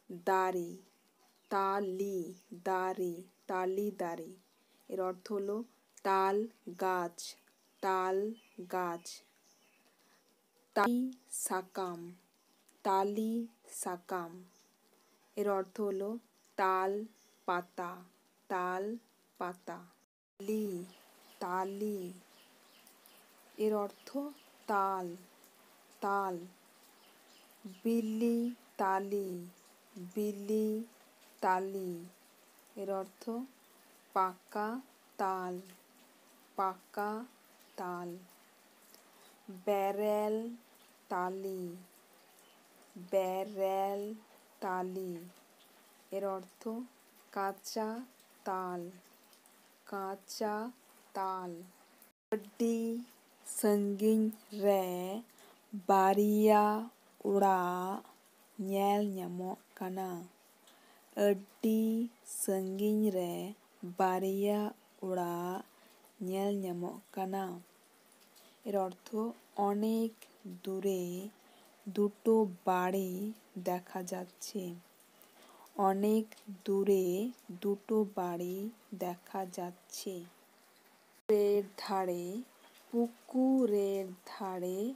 দাড়ি, তালি দাড়ি, তালি দাড়ি। এর অর্থ হলো তাল গাছ, তাল গাছ। তালি সাকাম, তালি সাকাম। এর অর্থ হলো তাল পাতা, তাল পাতা। তালি, তালি। এর অর্থ তাল, তাল। বিলি তালি, বিলি তালি। এর অর্থ পাকা তাল, পাকা তাল। ব্যারেল তালি, ব্যারেল তালি। এর অর্থ কাঁচা তাল, কাঁচা তাল। আড্ডি সঙ্গিং রে বারিয়া উড়া ñेल ᱧᱟᱢᱚᱜ ᱠᱟᱱᱟ। আড্ডি সঙ্গিং রে বারিয়া উড়া ñेल ᱧামᱚᱜ কানা। এর অর্থ অনেক দূরে দুটো বাড়ি দেখা যাচ্ছে, অনেক দূরে দুটো বাড়ি দেখা যাচ্ছে। পুকুরের ধারে, পুকুরের ধারে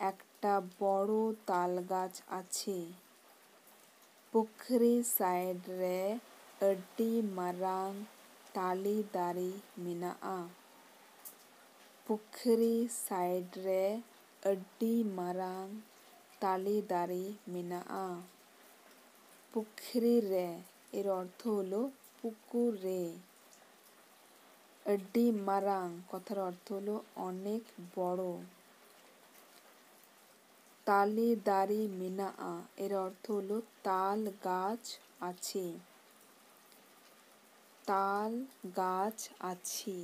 একটা বড় তাল গাছ আছে। পুখরি সাইড রে আড্ডি মারাং তালি দারি মেনাগᱼা। পুখরি সাইড রে আড্ডি মারাং তালি দারি মেনাগᱼা। পুখরি রে এর অর্থ হলো পুকুরে। আড্ডি মারাং কথার অর্থ হলো অনেক বড়। তালি দারি মেনাগᱼা এর অর্থ হলো তাল গাছ আছে, তাল গাছ আছে।